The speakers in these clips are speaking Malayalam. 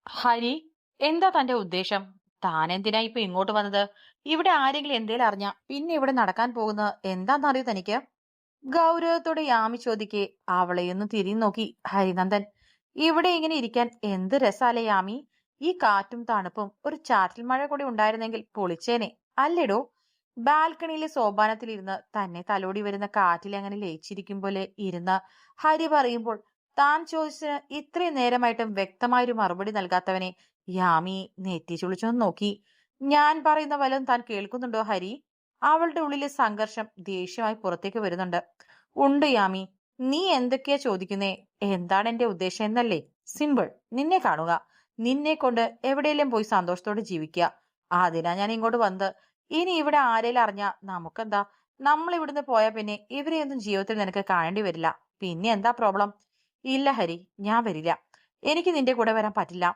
ഹരി, എന്താ തന്റെ ഉദ്ദേശം? താൻ എന്തിനാ ഇപ്പൊ ഇങ്ങോട്ട് വന്നത്? ഇവിടെ ആരെങ്കിലും എന്തേലും അറിഞ്ഞ പിന്നെ ഇവിടെ നടക്കാൻ പോകുന്നത് എന്താന്നറിയോ തനിക്ക്? ഗൗരവത്തോടെ യാമി ചോദിക്കെ അവളെയൊന്ന് തിരിഞ്ഞു നോക്കി ഹരിനന്ദൻ. ഇവിടെ ഇങ്ങനെ ഇരിക്കാൻ എന്ത് രസാലേ യാമി. ഈ കാറ്റും തണുപ്പും ഒരു ചാറ്റൽ മഴ കൂടി ഉണ്ടായിരുന്നെങ്കിൽ പൊളിച്ചേനെ. അല്ലേടോ? ബാൽക്കണിയിലെ സോപാനത്തിലിരുന്ന് തന്നെ തലോടി വരുന്ന കാറ്റിൽ അങ്ങനെ ലയിച്ചിരിക്കും പോലെ ഇരുന്ന് ഹരി പറയുമ്പോൾ താൻ ചോദിച്ചതിന് ഇത്രയും നേരമായിട്ടും വ്യക്തമായൊരു മറുപടി നൽകാത്തവനെ യാമി നെറ്റി ചുളിച്ചൊന്ന് നോക്കി. ഞാൻ പറയുന്ന വല്ലതും താൻ കേൾക്കുന്നുണ്ടോ ഹരി? അവളുടെ ഉള്ളിലെ സംഘർഷം ദേഷ്യമായി പുറത്തേക്ക് വരുന്നുണ്ട്. ഉണ്ട് യാമി. നീ എന്തൊക്കെയാ ചോദിക്കുന്നേ? എന്താണ് എന്റെ ഉദ്ദേശം എന്നല്ലേ? സിമ്പിൾ. നിന്നെ കാണുക, നിന്നെ കൊണ്ട് എവിടെയെങ്കിലും പോയി സന്തോഷത്തോടെ ജീവിക്കുക. അതിനാ ഞാൻ ഇങ്ങോട്ട് വന്നത്. ഇനി ഇവിടെ ആരേലും അറിഞ്ഞാ നമുക്കെന്താ? നമ്മൾ ഇവിടുന്ന് പോയാ പിന്നെ ഇവരെയൊന്നും ജീവിതത്തിൽ നിനക്ക് കാണേണ്ടി വരില്ല. പിന്നെ എന്താ പ്രോബ്ലം? ഇല്ല ഹരി, ഞാൻ വരില്ല. എനിക്ക് നിന്റെ കൂടെ വരാൻ പറ്റില്ല.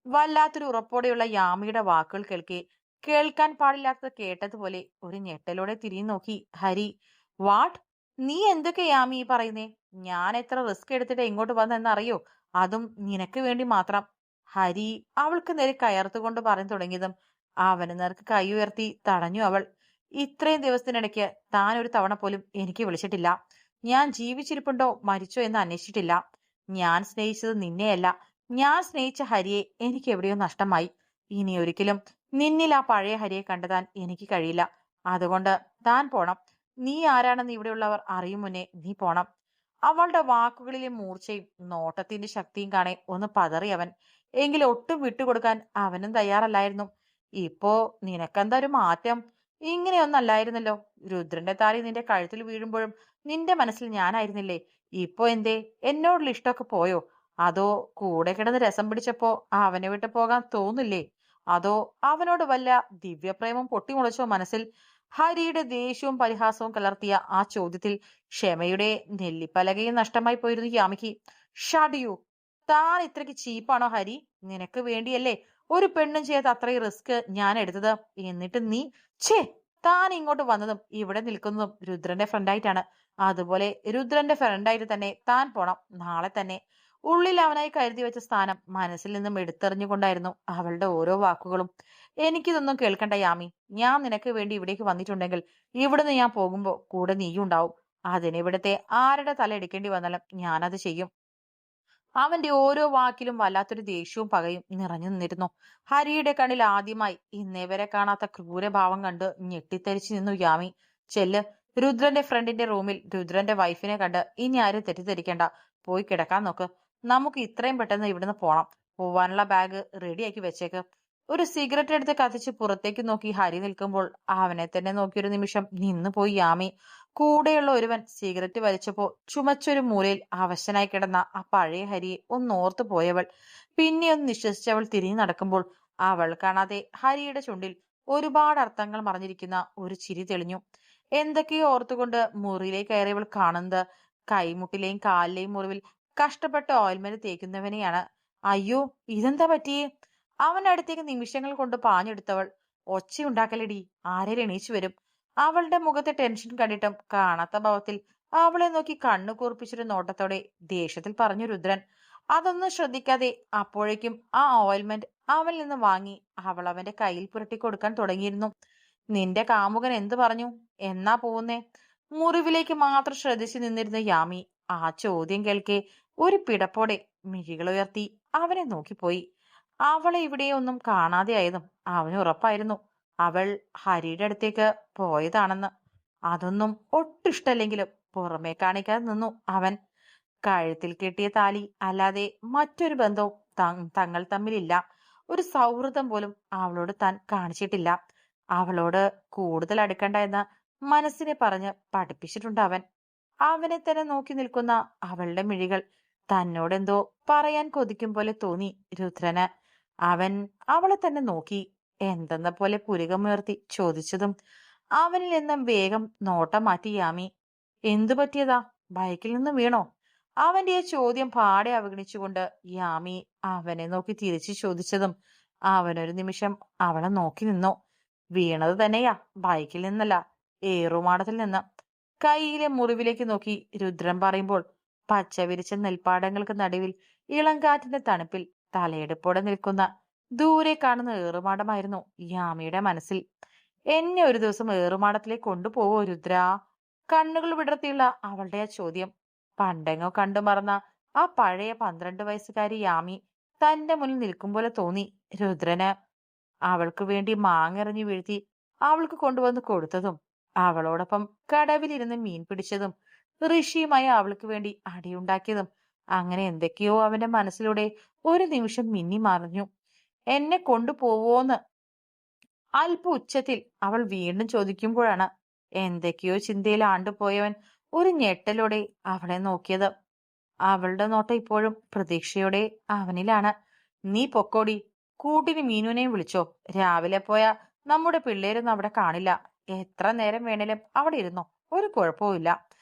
വല്ലാത്തൊരു ഉറപ്പോടെയുള്ള യാമിയുടെ വാക്കുകൾ കേൾക്കാൻ പാടില്ലാത്തത് കേട്ടതുപോലെ ഒരു ഞെട്ടലോടെ തിരിഞ്ഞു നോക്കി ഹരി. വാട്ട്? നീ എന്തൊക്കെ യാമി ഈ പറയുന്നേ? ഞാൻ എത്ര റിസ്ക് എടുത്തിട്ട് ഇങ്ങോട്ട് വന്നെന്നറിയോ? അതും നിനക്ക് വേണ്ടി മാത്രം. ഹരി അവൾക്ക് നേരെ കയർത്തുകൊണ്ട് പറഞ്ഞു തുടങ്ങിയതും അവന് നേർക്ക് കൈ ഉയർത്തി തടഞ്ഞു അവൾ. ഇത്രയും ദിവസത്തിനിടയ്ക്ക് താൻ ഒരു തവണ പോലും എനിക്ക് വിളിച്ചിട്ടില്ല. ഞാൻ ജീവിച്ചിരിപ്പുണ്ടോ മരിച്ചോ എന്ന് അന്വേഷിച്ചിട്ടില്ല. ഞാൻ സ്നേഹിച്ചത് നിന്നെയല്ല, ഞാൻ സ്നേഹിച്ച ഹരിയെ എനിക്ക് എവിടെയോ നഷ്ടമായി. ഇനി ഒരിക്കലും നിന്നിൽ ആ പഴയ ഹരിയെ കണ്ടെത്താൻ എനിക്ക് കഴിയില്ല. അതുകൊണ്ട് താൻ പോണം. നീ ആരാണെന്ന് ഇവിടെയുള്ളവർ അറിയും മുന്നേ നീ പോണം. അവളുടെ വാക്കുകളിലെ മൂർച്ചയും നോട്ടത്തിന്റെ ശക്തിയും കാണെ ഒന്ന് പതറി അവൻ. എങ്കിലും ഒട്ടും വിട്ടുകൊടുക്കാൻ അവനും തയ്യാറല്ലായിരുന്നു. ഇപ്പോ നിനക്കെന്താ ഒരു മാറ്റം? ഇങ്ങനെയൊന്നല്ലായിരുന്നല്ലോ. രുദ്രന്റെ താലി നിന്റെ കഴുത്തിൽ വീഴുമ്പോഴും നിന്റെ മനസ്സിൽ ഞാനായിരുന്നില്ലേ? ഇപ്പൊ എന്തേ? എന്നോടുള്ള ഇഷ്ടമൊക്കെ പോയോ? അതോ കൂടെ കിടന്ന് രസം പിടിച്ചപ്പോ അവനെ വിട്ടു പോകാൻ തോന്നില്ലേ? അതോ അവനോട് വല്ല ദിവ്യപ്രേമം പൊട്ടിമുളച്ചോ മനസ്സിൽ? ഹരിയുടെ ദേഷ്യവും പരിഹാസവും കലർത്തിയ ആ ചോദ്യത്തിൽ ക്ഷമയുടെ നെല്ലിപ്പലകയും നഷ്ടമായി പോയിരുന്നു യാമിക്ക്. ഷഡ്. താൻ ഇത്രയ്ക്ക് ചീപ്പാണോ ഹരി? നിനക്ക് വേണ്ടിയല്ലേ ഒരു പെണ്ണും ചെയ്യാത്ത അത്രയും റിസ്ക് ഞാൻ എടുത്തത്. എന്നിട്ട് നീ ഛേ താൻ ഇങ്ങോട്ട് വന്നതും ഇവിടെ നിൽക്കുന്നതും രുദ്രന്റെ ഫ്രണ്ടായിട്ടാണ്. അതുപോലെ രുദ്രന്റെ ഫ്രണ്ടായിട്ട് തന്നെ താൻ പോണം, നാളെ തന്നെ. ഉള്ളിൽ അവനായി കരുതി വെച്ച സ്ഥാനം മനസ്സിൽ നിന്നും എടുത്തെറിഞ്ഞുകൊണ്ടായിരുന്നു അവളുടെ ഓരോ വാക്കുകളും. എനിക്കിതൊന്നും കേൾക്കണ്ട യാമി. ഞാൻ നിനക്ക് വേണ്ടി ഇവിടേക്ക് വന്നിട്ടുണ്ടെങ്കിൽ ഇവിടുന്ന് ഞാൻ പോകുമ്പോ കൂടെ നീയും ഉണ്ടാവും. അതിന് ഇവിടുത്തെ ആരുടെ തല എടുക്കേണ്ടി വന്നാലും ഞാനത് ചെയ്യും. അവന്റെ ഓരോ വാക്കിലും വല്ലാത്തൊരു ദേഷ്യവും പകയും നിറഞ്ഞു നിന്നിരുന്നു. ഹരിയുടെ കണ്ണിൽ ആദ്യമായി ഇന്നേ വരെ കാണാത്ത ക്രൂരഭാവം കണ്ട് ഞെട്ടിത്തരിച്ചു നിന്നു യാമി. ചെല്ല്, രുദ്രന്റെ ഫ്രണ്ടിന്റെ റൂമിൽ രുദ്രന്റെ വൈഫിനെ കണ്ട് ഇനി ആരും തെറ്റിദ്ധരിക്കണ്ട. പോയി കിടക്കാൻ നോക്ക്. നമുക്ക് ഇത്രയും പെട്ടെന്ന് ഇവിടുന്ന് പോണം. പോവാനുള്ള ബാഗ് റെഡിയാക്കി വെച്ചേക്ക്. ഒരു സിഗരറ്റ് എടുത്ത് കത്തിച്ച് പുറത്തേക്ക് നോക്കി ഹരി നിൽക്കുമ്പോൾ അവനെ തന്നെ നോക്കിയൊരു നിമിഷം നിന്നു പോയി യാമി. കൂടെയുള്ള ഒരുവൻ സിഗരറ്റ് വലിച്ചപ്പോ ചുമച്ചൊരു മൂലയിൽ അവശനായി കിടന്ന ആ പഴയ ഹരിയെ ഒന്നോർത്തു പോയവൾ. പിന്നെ ഒന്ന് നിശ്വസിച്ചവൾ തിരിഞ്ഞു നടക്കുമ്പോൾ അവൾ കാണാതെ ഹരിയുടെ ചുണ്ടിൽ ഒരുപാട് അർത്ഥങ്ങൾ മറഞ്ഞിരിക്കുന്ന ഒരു ചിരി തെളിഞ്ഞു. എന്തൊക്കെയോ ഓർത്തുകൊണ്ട് മുറിയിലേക്ക് കയറിയവൾ കാണുന്നത് കൈമുട്ടിലെയും കാലിലെയും മുറിവിൽ കഷ്ടപ്പെട്ട് ഓയിൽമെന്റ് തേക്കുന്നവനെയാണ്. അയ്യോ, ഇതെന്താ പറ്റിയേ? അവനടുത്തേക്ക് നിമിഷങ്ങൾ കൊണ്ട് പാഞ്ഞെടുത്തവൾ. ഒച്ചയുണ്ടാക്കലടി, ആരെയും എണീച്ചു വരും. അവളുടെ മുഖത്തെ ടെൻഷൻ കണ്ടിട്ടും കാണാത്ത ഭാവത്തിൽ അവളെ നോക്കി കണ്ണു കൂർപ്പിച്ചൊരു നോട്ടത്തോടെ ദേഷ്യത്തിൽ പറഞ്ഞു രുദ്രൻ. അതൊന്നും ശ്രദ്ധിക്കാതെ അപ്പോഴേക്കും ആ ഓയിൽമെന്റ് അവനിൽ നിന്ന് വാങ്ങി അവൾ അവന്റെ കയ്യിൽ പുരട്ടി കൊടുക്കാൻ തുടങ്ങിയിരുന്നു. നിന്റെ കാമുകൻ എന്തു പറഞ്ഞു? എന്നാ പോകുന്നേ? മുറിവിലേക്ക് മാത്രം ശ്രദ്ധിച്ചു നിന്നിരുന്ന യാമി ആ ചോദ്യം കേൾക്കെ ഒരു പിടപ്പോടെ മിഴികളുയർത്തി അവനെ നോക്കിപ്പോയി. അവളെ ഇവിടെ ഒന്നും കാണാതെയായതും അവന് ഉറപ്പായിരുന്നു. അവൾ ഹരിയുടെ അടുത്തേക്ക് പോയതാണെന്ന്. അതൊന്നും ഒട്ടിഷ്ടല്ലെങ്കിലും പുറമേ കാണിക്കാതെ നിന്നു അവൻ. കഴുത്തിൽ കെട്ടിയ താലി അല്ലാതെ മറ്റൊരു ബന്ധവും തങ്ങൾ തമ്മിലില്ല. ഒരു സൗഹൃദം പോലും അവളോട് താൻ കാണിച്ചിട്ടില്ല. അവളോട് കൂടുതൽ അടുക്കണ്ട എന്ന് മനസ്സിനെ പറഞ്ഞ് പഠിപ്പിച്ചിട്ടുണ്ട് അവൻ. അവനെ തന്നെ നോക്കി നിൽക്കുന്ന അവളുടെ മിഴികൾ തന്നോടെന്തോ പറയാൻ കൊതിക്കും പോലെ തോന്നി രുദ്രന്. അവൻ അവളെ തന്നെ നോക്കി എന്തെന്ന പോലെ പുരികമുയർത്തി ചോദിച്ചതും അവനിൽ നിന്നും വേഗം നോട്ടം മാറ്റി യാമി. എന്തു പറ്റിയതാ? ബൈക്കിൽ നിന്ന് വീണോ? അവന്റെ ആ ചോദ്യം പാടെ അവഗണിച്ചുകൊണ്ട് യാമി അവനെ നോക്കി തിരിച്ചു ചോദിച്ചതും അവനൊരു നിമിഷം അവളെ നോക്കി നിന്നു. വീണത് തന്നെയാ, ബൈക്കിൽ നിന്നല്ല, ഏറുമാടത്തിൽ നിന്ന്. കൈയിലെ മുറിവിലേക്ക് നോക്കി രുദ്രൻ പറയുമ്പോൾ പച്ച വിരിച്ച നെൽപ്പാടങ്ങൾക്ക് നടുവിൽ ഇളങ്കാറ്റിന്റെ തണുപ്പിൽ തലയെടുപ്പോടെ നിൽക്കുന്ന ദൂരെ കാണുന്ന ഏറുമാടമായിരുന്നു യാമിയുടെ മനസ്സിൽ. എന്നെ ഒരു ദിവസം ഏറുമാടത്തിലേക്ക് കൊണ്ടുപോവോ രുദ്ര? കണ്ണുകൾ വിടർത്തിയുള്ള അവളുടെ ആ ചോദ്യം പണ്ടെങ്ങോ കണ്ടു മറന്ന ആ പഴയ 12 വയസ്സുകാരി യാമി തന്റെ മുന്നിൽ നിൽക്കും പോലെ തോന്നി രുദ്രന്. അവൾക്ക് വേണ്ടി മാങ്ങെറിഞ്ഞു വീഴ്ത്തി അവൾക്ക് കൊണ്ടുവന്ന് കൊടുത്തതും, അവളോടൊപ്പം കടവിലിരുന്ന് മീൻ പിടിച്ചതും, ഋഷിയുമായി അവൾക്ക് വേണ്ടി അടിയുണ്ടാക്കിയതും, അങ്ങനെ എന്തൊക്കെയോ അവന്റെ മനസ്സിലൂടെ ഒരു നിമിഷം മിന്നി മറിഞ്ഞു. എന്നെ കൊണ്ടുപോവോന്ന് അല്പ ഉച്ചത്തിൽ അവൾ വീണ്ടും ചോദിക്കുമ്പോഴാണ് എന്തൊക്കെയോ ചിന്തയിൽ ആണ്ടുപോയവൻ ഒരു ഞെട്ടലോടെ അവളെ നോക്കിയത്. അവളുടെ നോട്ടം ഇപ്പോഴും പ്രതീക്ഷയോടെ അവനിലാണ്. നീ പൊക്കോടി, കൂട്ടിന് മീനുനെയും വിളിച്ചോ. രാവിലെ പോയാ നമ്മുടെ പിള്ളേരൊന്നും അവിടെ കാണില്ല. എത്ര നേരം വേണേലും അവിടെ ഇരുന്നോ, ഒരു കുഴപ്പവുമില്ല.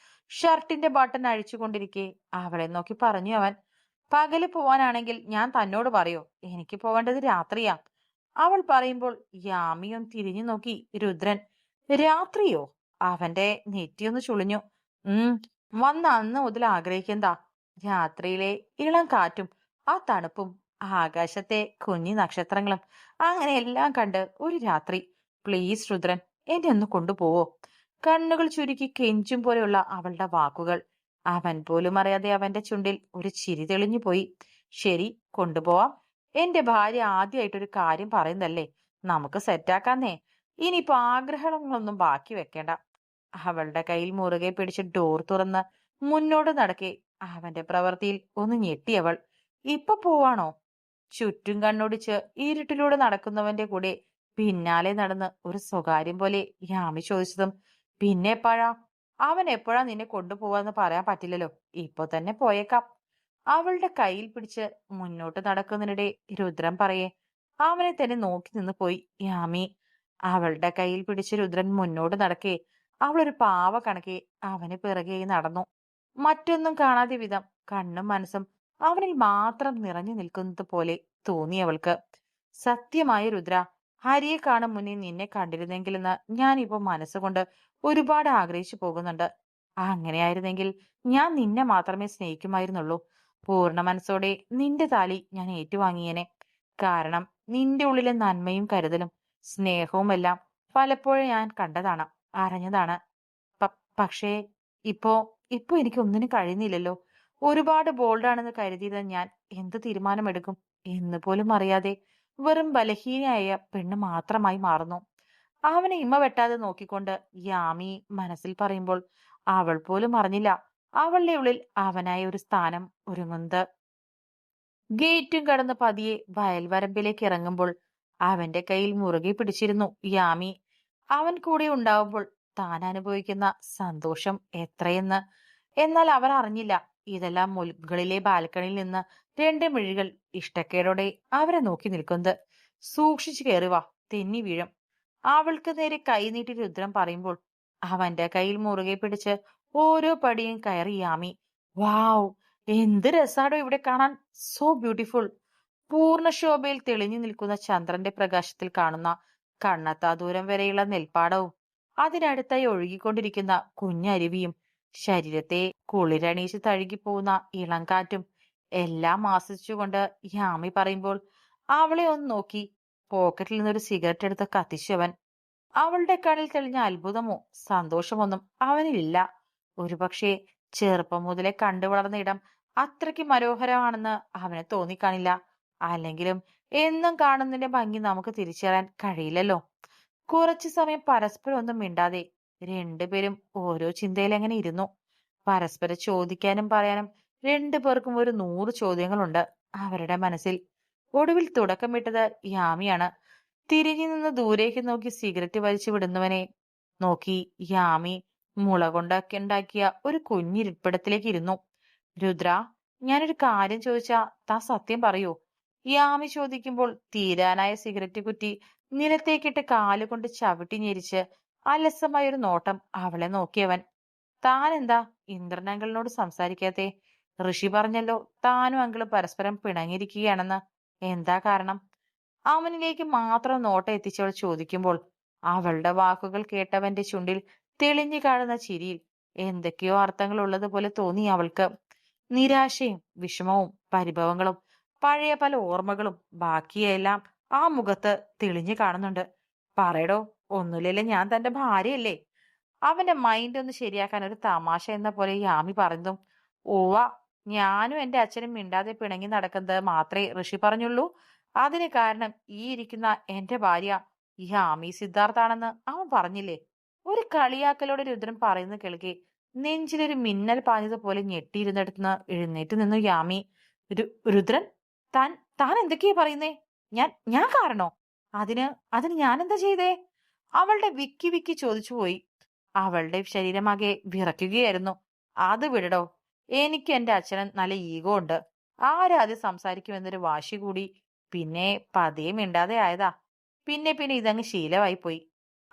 ഷർട്ടിന്റെ ബട്ടൺ അഴിച്ചുകൊണ്ടിരിക്കെ അവളെ നോക്കി പറഞ്ഞു അവൻ. പകല് പോവാനാണെങ്കിൽ ഞാൻ തന്നോട് പറയോ, എനിക്ക് പോവേണ്ടത് രാത്രിയാ. അവൾ പറയുമ്പോൾ യാമിയും തിരിഞ്ഞു നോക്കി രുദ്രൻ. രാത്രിയോ? അവന്റെ നെറ്റിയൊന്ന് ചുളിഞ്ഞു. ഉം വന്ന അന്ന് മുതൽ ആഗ്രഹിക്കുന്നതാ. രാത്രിയിലെ ഇളം കാറ്റും ആ തണുപ്പും ആകാശത്തെ കുഞ്ഞു നക്ഷത്രങ്ങളും അങ്ങനെ എല്ലാം കണ്ട് ഒരു രാത്രി. പ്ലീസ് രുദ്രൻ, എന്നെ ഒന്ന് കൊണ്ടുപോവോ? കണ്ണുകൾ ചുരുക്കി കെഞ്ചും പോലെയുള്ള അവളുടെ വാക്കുകൾ. അവൻ പോലും അറിയാതെ അവന്റെ ചുണ്ടിൽ ഒരു ചിരി തെളിഞ്ഞു പോയി. ശരി, കൊണ്ടുപോവാം. എന്റെ ഭാര്യ ആദ്യമായിട്ടൊരു കാര്യം പറയുന്നല്ലേ, നമുക്ക് സെറ്റാക്കാന്നേ. ഇനിയിപ്പോ ആഗ്രഹങ്ങളൊന്നും ബാക്കി വെക്കേണ്ട. അവളുടെ കയ്യിൽ മുറുകെ പിടിച്ച് ഡോർ തുറന്ന് മുന്നോട്ട് നടക്കെ അവന്റെ പ്രവൃത്തിയിൽ ഒന്ന് ഞെട്ടിയവൾ. ഇപ്പൊ പോവാണോ? ചുറ്റും കണ്ണോടിച്ച് ഇരുട്ടിലൂടെ നടക്കുന്നവന്റെ കൂടെ പിന്നാലെ നടന്ന് ഒരു സ്വകാര്യം പോലെ യാമി ചോദിച്ചതും പിന്നെ എപ്പോഴാ? അവൻ എപ്പോഴാ നിന്നെ കൊണ്ടുപോവാന്ന് പറയാൻ പറ്റില്ലല്ലോ, ഇപ്പൊ തന്നെ പോയേക്കാം. അവളുടെ കയ്യിൽ പിടിച്ച് മുന്നോട്ട് നടക്കുന്നതിനിടെ രുദ്രൻ പറയേ അവനെ തന്നെ നോക്കി നിന്ന് പോയി യാമി. അവളുടെ കയ്യിൽ പിടിച്ച് രുദ്രൻ മുന്നോട്ട് നടക്കേ അവളൊരു പാവ കണക്കെ അവന് പിറകെ നടന്നു. മറ്റൊന്നും കാണാതെ വിധം കണ്ണും മനസ്സും അവനിൽ മാത്രം നിറഞ്ഞു നിൽക്കുന്നത് പോലെ തോന്നി അവൾക്ക്. സത്യമായ രുദ്ര, ഹരിയെ കാണും മുന്നേ നിന്നെ കണ്ടിരുന്നെങ്കിലെന്ന് ഞാൻ ഇപ്പൊ മനസ്സുകൊണ്ട് ഒരുപാട് ആഗ്രഹിച്ചു പോകുന്നുണ്ട്. അങ്ങനെയായിരുന്നെങ്കിൽ ഞാൻ നിന്നെ മാത്രമേ സ്നേഹിക്കുമായിരുന്നുള്ളൂ. പൂർണ്ണ മനസ്സോടെ നിന്റെ താലി ഞാൻ ഏറ്റുവാങ്ങിയേനെ. കാരണം നിന്റെ ഉള്ളിലെ നന്മയും കരുതലും സ്നേഹവും എല്ലാം പലപ്പോഴും ഞാൻ കണ്ടതാണ്, അറിഞ്ഞതാണ്. പക്ഷേ ഇപ്പോ ഇപ്പോ എനിക്ക് ഒന്നിനും കഴിയുന്നില്ലല്ലോ. ഒരുപാട് ബോൾഡാണെന്ന് കരുതിയിരുന്ന ഞാൻ എന്ത് തീരുമാനമെടുക്കും എന്ന് പോലും അറിയാതെ വെറും ബലഹീനയായ പെണ്ണ് മാത്രമായി മാറുന്നു. അവനെ ഇമ്മ വെട്ടാതെ നോക്കിക്കൊണ്ട് യാമി മനസ്സിൽ പറയുമ്പോൾ അവൾ പോലും അറിഞ്ഞില്ല അവളുടെ ഉള്ളിൽ അവനായി ഒരു സ്ഥാനം ഒരുങ്ങുന്നത്. ഗേറ്റും കടന്ന് പതിയെ വയൽവരമ്പിലേക്ക് ഇറങ്ങുമ്പോൾ അവന്റെ കയ്യിൽ മുറുകെ പിടിച്ചിരുന്നു യാമി. അവൻ കൂടെ ഉണ്ടാവുമ്പോൾ താൻ അനുഭവിക്കുന്ന സന്തോഷം എത്രയെന്ന്. എന്നാൽ അവർ അറിഞ്ഞില്ല ഇതെല്ലാം മുകളിലെ ബാൽക്കണിയിൽ നിന്ന് രണ്ട് മിഴികൾ ഇഷ്ടക്കേടോടെ അവരെ നോക്കി നിൽക്കുന്നത്. സൂക്ഷിച്ചു കയറി വാ, തെന്നി വീഴും. അവൾക്ക് നേരെ കൈ നീട്ടി രുദ്രൻ പറയുമ്പോൾ അവന്റെ കയ്യിൽ മുറുകെ പിടിച്ച് ഓരോ പടിയും കയറി യാമി. വാവ്, എന്ത് രസാടോ ഇവിടെ കാണാൻ, സോ ബ്യൂട്ടിഫുൾ. പൂർണ്ണ ശോഭയിൽ തെളിഞ്ഞു നിൽക്കുന്ന ചന്ദ്രന്റെ പ്രകാശത്തിൽ കാണുന്ന കണ്ണത്താ ദൂരം വരെയുള്ള നെൽപ്പാടവും അതിനടുത്തായി ഒഴുകിക്കൊണ്ടിരിക്കുന്ന കുഞ്ഞരുവിയും ശരീരത്തെ കുളിരണിയിച്ച് തഴുകിപ്പോകുന്ന ഇളം കാറ്റും എല്ലാം ആസ്വദിച്ചുകൊണ്ട് യാമി പറയുമ്പോൾ അവളെ ഒന്ന് നോക്കി പോക്കറ്റിൽ നിന്നൊരു സിഗരറ്റ് എടുത്ത് കത്തിച്ചവൻ. അവളുടെ കണ്ണിൽ തെളിഞ്ഞ അത്ഭുതമോ സന്തോഷമൊന്നും അവനിലില്ല. ഒരുപക്ഷെ ചെറുപ്പം മുതലേ കണ്ടു വളർന്ന ഇടം അത്രയ്ക്ക് മനോഹരമാണെന്ന് അവന് തോന്നിക്കാണില്ല. അല്ലെങ്കിലും എന്നും കാണുന്നതിന്റെ ഭംഗി നമുക്ക് തിരിച്ചറിയാൻ കഴിയില്ലല്ലോ. കുറച്ചു സമയം പരസ്പരം ഒന്നും മിണ്ടാതെ രണ്ടുപേരും ഓരോ ചിന്തയിൽ എങ്ങനെ ഇരുന്നു. പരസ്പരം ചോദിക്കാനും പറയാനും രണ്ടുപേർക്കും ഒരു 100 ചോദ്യങ്ങളുണ്ട് അവരുടെ മനസ്സിൽ. ഒടുവിൽ തുടക്കമിട്ടത് യാമിയാണ്. തിരിഞ്ഞു നിന്ന് ദൂരേക്ക് നോക്കി സിഗരറ്റ് വലിച്ചു വിടുന്നവനെ നോക്കി യാമി മുള കൊണ്ടൊക്കെ ഉണ്ടാക്കിയ ഒരു കുഞ്ഞിരിപ്പിടത്തിലേക്ക് ഇരുന്നു. രുദ്ര, ഞാനൊരു കാര്യം ചോദിച്ചാ താ സത്യം പറയൂ? യാമി ചോദിക്കുമ്പോൾ തീരാനായ സിഗരറ്റ് കുറ്റി നിലത്തേക്കിട്ട് കാലുകൊണ്ട് ചവിട്ടി ഞെരിച്ച് അലസമായ ഒരു നോട്ടം അവളെ നോക്കിയവൻ. താൻ എന്താ ഇന്ദ്രൻ അങ്കിളിനോട് സംസാരിക്കാത്തെ? ഋഷി പറഞ്ഞല്ലോ താനും അങ്കിളും പരസ്പരം പിണങ്ങിയിരിക്കുകയാണെന്ന്. എന്താ കാരണം? അവനിലേക്ക് മാത്രം നോട്ടം എത്തിച്ചവൾ ചോദിക്കുമ്പോൾ അവളുടെ വാക്കുകൾ കേട്ടവന്റെ ചുണ്ടിൽ തെളിഞ്ഞു കാണുന്ന ചിരിയിൽ എന്തൊക്കെയോ അർത്ഥങ്ങൾ ഉള്ളതുപോലെ തോന്നി അവൾക്ക്. നിരാശയും വിഷമവും പരിഭവങ്ങളും പഴയ പല ഓർമ്മകളും ബാക്കിയെല്ലാം ആ മുഖത്ത് തെളിഞ്ഞു കാണുന്നുണ്ട്. പറയടോ, ഒന്നുമില്ലല്ലേ, ഞാൻ തന്റെ ഭാര്യയല്ലേ? അവന്റെ മൈൻഡ് ഒന്ന് ശരിയാക്കാൻ ഒരു തമാശ എന്ന പോലെ യാമി പറഞ്ഞതും, ഓവ, ഞാനും എന്റെ അച്ഛനും മിണ്ടാതെ പിണങ്ങി നടക്കുന്നത് മാത്രമേ ഋഷി പറഞ്ഞുള്ളൂ. അതിന് കാരണം ഈ ഇരിക്കുന്ന എന്റെ ഭാര്യ യാമി സിദ്ധാർത്ഥാണെന്ന് അവൻ പറഞ്ഞില്ലേ? ഒരു കളിയാക്കലോടെ രുദ്രൻ പറയുന്നത് കേൾക്കെ നെഞ്ചിലൊരു മിന്നൽ പാഞ്ഞതുപോലെ ഞെട്ടിയിരുന്നിടത്തുനിന്ന് എഴുന്നേറ്റ് നിന്നു യാമി. രുദ്രൻ, താൻ താൻ എന്തൊക്കെയാ പറയുന്നേ? ഞാൻ ഞാൻ കാരണോ? അതിന് അതിന് ഞാൻ എന്താ ചെയ്തേ? അവളുടെ വിക്കി വിക്കി ചോദിച്ചു പോയി. അവളുടെ ശരീരമാകെ വിറയ്ക്കുകയായിരുന്നു. അത് വിടടോ, എനിക്ക് എന്റെ അച്ഛന് നല്ല ഈഗോ ഉണ്ട്. ആരാദ്യം സംസാരിക്കുമെന്നൊരു വാശി കൂടി. പിന്നെ പതിയെ മിണ്ടാതെ ആയതാ. പിന്നെ പിന്നെ ഇതങ്ങ് ശീലമായി പോയി.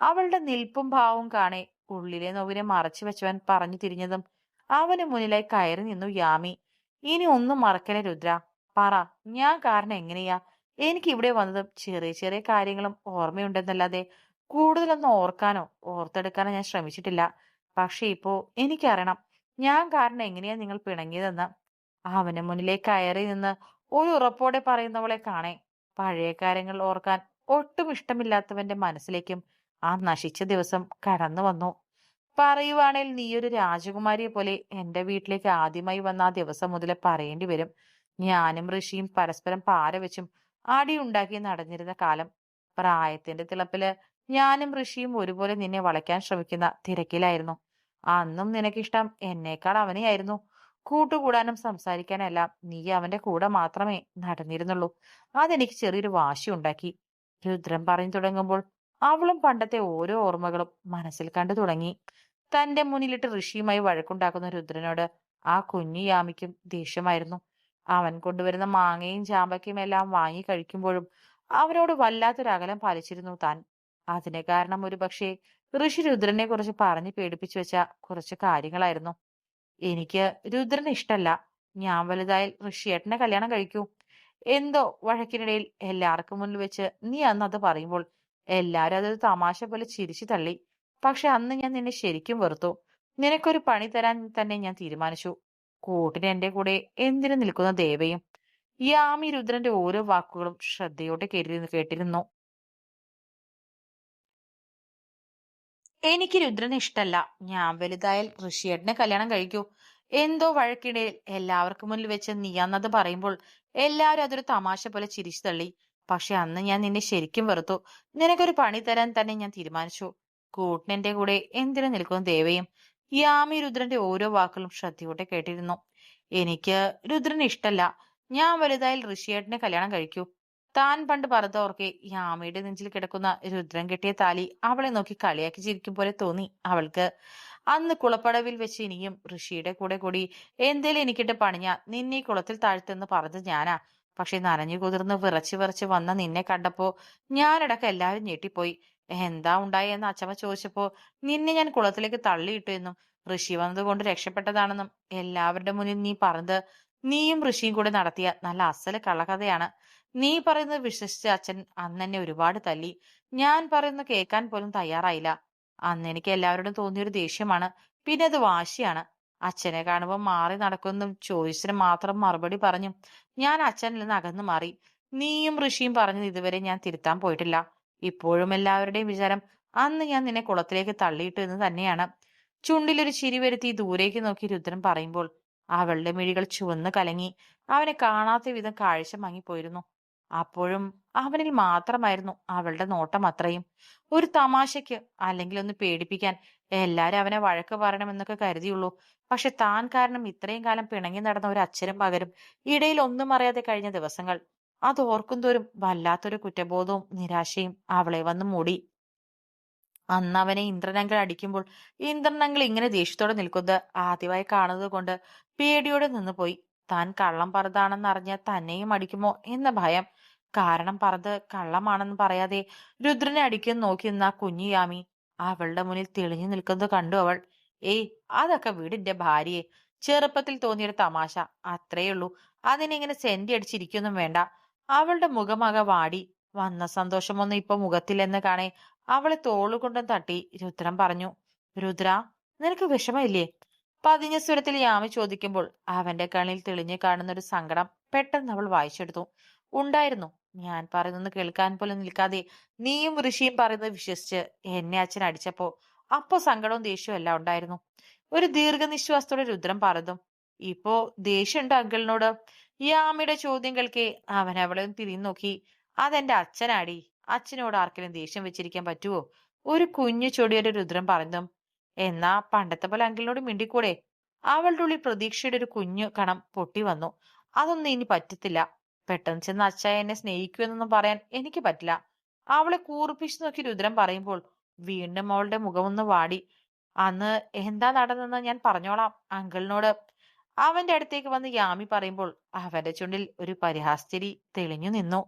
അവളുടെ നിൽപ്പും ഭാവവും കാണെ ഉള്ളിലെ നോവിനെ മറച്ചു വെച്ചവൻ പറഞ്ഞു തിരിഞ്ഞതും അവന് മുന്നിലായി കയറി നിന്നു യാമി. ഇനി ഒന്നും മറക്കല്ലേ രുദ്ര, പറ, ഞാൻ കാരണം എങ്ങനെയാ? എനിക്ക് ഇവിടെ വന്നതും ചെറിയ ചെറിയ കാര്യങ്ങളും ഓർമ്മയുണ്ടെന്നല്ലാതെ കൂടുതലൊന്നും ഓർക്കാനോ ഓർത്തെടുക്കാനോ ഞാൻ ശ്രമിച്ചിട്ടില്ല. പക്ഷെ ഇപ്പോ എനിക്കറിയണം, ഞാൻ കാരണം എങ്ങനെയാ നിങ്ങൾ പിണങ്ങിയതെന്ന്. അവന് മുന്നിലേക്ക് കയറി നിന്ന് ഒരു ഉറപ്പോടെ പറയുന്നവളെ കാണേ പഴയ കാര്യങ്ങൾ ഓർക്കാൻ ഒട്ടും ഇഷ്ടമില്ലാത്തവന്റെ മനസ്സിലേക്കും ആ നശിച്ച ദിവസം കടന്നു വന്നു. പറയുവാണേൽ നീയൊരു രാജകുമാരിയെ പോലെ എന്റെ വീട്ടിലേക്ക് ആദ്യമായി വന്ന ആ ദിവസം മുതലേ പറയേണ്ടി വരും. ഞാനും ഋഷിയും പരസ്പരം പാര വെച്ചും അടിയുണ്ടാക്കി നടന്നിരുന്ന കാലം. പ്രായത്തിന്റെ തിളപ്പില് ഞാനും ഋഷിയും ഒരുപോലെ നിന്നെ വളയ്ക്കാൻ ശ്രമിക്കുന്ന തിരക്കിലായിരുന്നു. അന്നും നിനക്കിഷ്ടം എന്നേക്കാൾ അവനെയായിരുന്നു. കൂട്ടുകൂടാനും സംസാരിക്കാനെല്ലാം നീ അവന്റെ കൂടെ മാത്രമേ നടന്നിരുന്നുള്ളൂ. അതെനിക്ക് ചെറിയൊരു വാശി ഉണ്ടാക്കി. രുദ്രൻ പറഞ്ഞു തുടങ്ങുമ്പോൾ അവളും പണ്ടത്തെ ഓരോ ഓർമ്മകളും മനസ്സിൽ കണ്ടു തുടങ്ങി. തന്റെ മുന്നിലിട്ട് ഋഷിയുമായി വഴക്കുണ്ടാക്കുന്ന രുദ്രനോട് ആ കുഞ്ഞു യാമിക്കും ദേഷ്യമായിരുന്നു. അവൻ കൊണ്ടുവരുന്ന മാങ്ങയും ചാമ്പയ്ക്കും എല്ലാം വാങ്ങി കഴിക്കുമ്പോഴും അവനോട് വല്ലാത്തൊരകലം പാലിച്ചിരുന്നു താൻ. അതിന് കാരണം ഒരു പക്ഷേ ഋഷി രുദ്രനെ കുറിച്ച് പറഞ്ഞു പേടിപ്പിച്ചു വെച്ച കുറച്ച് കാര്യങ്ങളായിരുന്നു. എനിക്ക് രുദ്രനെ ഇഷ്ടല്ല. ഞാൻ വലുതായാൽ ഋഷിയേട്ടനെ കല്യാണം കഴിക്കൂ. എന്തോ വഴക്കിനിടയിൽ എല്ലാവർക്കും മുന്നിൽ വെച്ച് നീ അന്ന് അത് പറയുമ്പോൾ എല്ലാരും അതൊരു തമാശ പോലെ ചിരിച്ചു തള്ളി. പക്ഷെ അന്ന് ഞാൻ നിന്നെ ശരിക്കും വെറുത്തു. നിനക്കൊരു പണി തരാൻ തന്നെ ഞാൻ തീരുമാനിച്ചു. കൂട്ടിന് എന്റെ കൂടെ എന്തിനു നിൽക്കുന്ന ദേവയും. യാമി രുദ്രന്റെ ഓരോ വാക്കുകളും ശ്രദ്ധയോടെ കേട്ടിരുന്നു. എനിക്ക് രുദ്രനെ ഇഷ്ടല്ല. ഞാൻ വലുതായാൽ ഋഷിയേട്ടനെ കല്യാണം കഴിക്കൂ. എന്തോ വഴക്കിടയിൽ എല്ലാവർക്കും മുന്നിൽ വെച്ച് നീ അന്നത് പറയുമ്പോൾ എല്ലാവരും അതൊരു തമാശ പോലെ ചിരിച്ചു തള്ളി. പക്ഷെ അന്ന് ഞാൻ നിന്നെ ശരിക്കും വെറുത്തു. നിനക്കൊരു പണി തരാൻ തന്നെ ഞാൻ തീരുമാനിച്ചു. കൂട്ടിനെന്റെ കൂടെ എന്തിനു നിൽക്കുന്നു ദേവയും. യാമി രുദ്രന്റെ ഓരോ വാക്കുകളും ശ്രദ്ധയോടെ കേട്ടിരുന്നു. എനിക്ക് രുദ്രനെ ഇഷ്ടല്ല. ഞാൻ വലുതായാൽ ഋഷിയേട്ടനെ കല്യാണം കഴിക്കൂ. താൻ പണ്ട് പറഞ്ഞതോർക്കെ യാമിയുടെ നെഞ്ചിൽ കിടക്കുന്ന രുദ്രൻ കെട്ടിയ താലി അവളെ നോക്കി കളിയാക്കി ചിരിക്കും പോലെ തോന്നി അവൾക്ക്. അന്ന് കുളപ്പടവിൽ വെച്ച് ഇനിയും ഋഷിയുടെ കൂടെ കൂടി എന്തേലും എനിക്കിട്ട് പണിഞ്ഞ നിന്നെ ഈ കുളത്തിൽ താഴ്ത്തെന്ന് പറഞ്ഞത് ഞാനാ. പക്ഷെ നനഞ്ഞു കുതിർന്ന് വിറച്ച് വിറച്ച് വന്ന നിന്നെ കണ്ടപ്പോ ഞാനടക്കം എല്ലാവരും ഞെട്ടിപ്പോയി. എന്താ ഉണ്ടായെന്ന് അച്ചമ്മ ചോദിച്ചപ്പോ നിന്നെ ഞാൻ കുളത്തിലേക്ക് തള്ളിയിട്ടു എന്നും ഋഷി വന്നത് കൊണ്ട് രക്ഷപ്പെട്ടതാണെന്നും എല്ലാവരുടെ മുന്നിൽ നീ പറഞ്ഞത് നീയും ഋഷിയും കൂടെ നടത്തിയ നല്ല അസല് കള്ളക്കഥയാണ്. നീ പറയുന്നത് വിശ്വസിച്ച അച്ഛൻ അന്ന് എന്നെ ഒരുപാട് തല്ലി. ഞാൻ പറയുന്നത് കേൾക്കാൻ പോലും തയ്യാറായില്ല. അന്ന് എനിക്ക് എല്ലാവരോടും തോന്നിയൊരു ദേഷ്യമാണ്. പിന്നെ അത് വാശിയാണ്. അച്ഛനെ കാണുമ്പോൾ മാറി നടക്കുമെന്നും ചോദിച്ചതിന് മാത്രം മറുപടി പറഞ്ഞു ഞാൻ അച്ഛനിൽ നിന്ന് അകന്നു മാറി. നീയും ഋഷിയും പറഞ്ഞത് ഇതുവരെ ഞാൻ തിരുത്താൻ പോയിട്ടില്ല. ഇപ്പോഴും എല്ലാവരുടെയും വിചാരം അന്ന് ഞാൻ നിന്നെ കുളത്തിലേക്ക് തള്ളിയിട്ടു എന്ന് തന്നെയാണ്. ചുണ്ടിലൊരു ചിരി വരുത്തി ദൂരേക്ക് നോക്കി രുദ്രൻ പറയുമ്പോൾ അവളുടെ മിഴികൾ ചുവന്ന് കലങ്ങി. അവനെ കാണാത്ത വിധം കാഴ്ച മങ്ങിപ്പോയിരുന്നു. അപ്പോഴും അവനിൽ മാത്രമായിരുന്നു അവളുടെ നോട്ടം അത്രയും. ഒരു തമാശയ്ക്ക്, അല്ലെങ്കിൽ ഒന്ന് പേടിപ്പിക്കാൻ എല്ലാരും അവനെ വഴക്ക് പറയണമെന്നൊക്കെ കരുതിയുള്ളൂ. പക്ഷെ താൻ കാരണം ഇത്രയും കാലം പിണങ്ങി നടന്ന ഒരു അച്ഛനും പകരും ഇടയിൽ ഒന്നും അറിയാതെ കഴിഞ്ഞ ദിവസങ്ങൾ, അത് ഓർക്കുന്തോറും വല്ലാത്തൊരു കുറ്റബോധവും നിരാശയും അവളെ വന്ന് മൂടി. അന്ന് അവനെ ഇന്ദ്രനങ്ങൾ അടിക്കുമ്പോൾ ഇന്ദ്രനങ്ങൾ ഇങ്ങനെ ദേഷ്യത്തോടെ നിൽക്കുന്നത് ആദ്യമായി കാണുന്നത് കൊണ്ട് പേടിയോടെ നിന്നുപോയി. താൻ കള്ളം പറഞ്ഞതാണെന്നറിഞ്ഞ തന്നെയും അടിക്കുമോ എന്ന ഭയം. കാരണം പറഞ്ഞത് കള്ളമാണെന്ന് പറയാതെ രുദ്രനെ അടിക്കാൻ നോക്കി നിന്ന ആ കുഞ്ഞു യാമി അവളുടെ മുന്നിൽ തെളിഞ്ഞു നിൽക്കുന്നത് കണ്ടു അവൾ. ഏയ്, അതൊക്കെ വീടിന്റെ ഭാര്യയെ ചെറുപ്പത്തിൽ തോന്നിയൊരു തമാശ, അത്രയുള്ളൂ. അതിനിങ്ങനെ സെന്റി അടിച്ചിരിക്കൊന്നും വേണ്ട. അവളുടെ മുഖമാകെ വാടി. വന്ന സന്തോഷമൊന്നും ഇപ്പൊ മുഖത്തില്ലെന്ന് കാണെ അവളെ തോളുകൊണ്ടും തട്ടി രുദ്രൻ പറഞ്ഞു. രുദ്ര, നിനക്ക് വിഷമയില്ലേ? പതിഞ്ഞ സ്വരത്തിൽ യാമി ചോദിക്കുമ്പോൾ അവന്റെ കണ്ണിൽ തെളിഞ്ഞു കാണുന്ന ഒരു സങ്കടം പെട്ടെന്ന് അവൾ വായിച്ചെടുത്തു. ഉണ്ടായിരുന്നു. ഞാൻ പറയുന്നത് കേൾക്കാൻ പോലും നിൽക്കാതെ നീയും ഋഷിയും പറയുന്നത് വിശ്വസിച്ച് എന്നെ അച്ഛൻ അടിച്ചപ്പോ അപ്പോ സങ്കടവും ദേഷ്യവും എല്ലാം ഉണ്ടായിരുന്നു. ഒരു ദീർഘനിശ്വാസത്തോടെ രുദ്രൻ പറഞ്ഞു. ഇപ്പോ ദേഷ്യമുണ്ട് അങ്കിളിനോട്? യാമിയുടെ ചോദ്യം കേൾക്കെ അവൻ അവളെ ഒന്ന് തിരിഞ്ഞു നോക്കി. അതെന്റെ അച്ഛനാടി. അച്ഛനോട് ആർക്കെങ്കിലും ദേഷ്യം വെച്ചിരിക്കാൻ പറ്റുവോ? ഒരു കുഞ്ഞു ചൊടിയൊരു രുദ്രൻ പറഞ്ഞു. എന്നാ പണ്ടത്തെ പോലെ അങ്കിളിനോട് മിണ്ടിക്കൂടെ? അവളുടെ ഉള്ളിൽ പ്രതീക്ഷയുടെ ഒരു കുഞ്ഞു കണം പൊട്ടി വന്നു. അതൊന്നും ഇനി പറ്റത്തില്ല. പെട്ടെന്ന് ചെന്ന് അച്ചായ എന്നെ സ്നേഹിക്കുമെന്നൊന്നും പറയാൻ എനിക്ക് പറ്റില്ല. അവളെ കൂർപ്പിച്ചു നോക്കി രുദ്രൻ പറയുമ്പോൾ വീണ്ടും അവളുടെ മുഖമൊന്ന് വാടി. അന്ന് എന്താ നടന്നെന്ന് ഞാൻ പറഞ്ഞോളാം അങ്കിളിനോട്. അവന്റെ അടുത്തേക്ക് വന്ന് യാമി പറയുമ്പോൾ അവന്റെ ചുണ്ടിൽ ഒരു പരിഹാസച്ചിരി തെളിഞ്ഞു നിന്നു.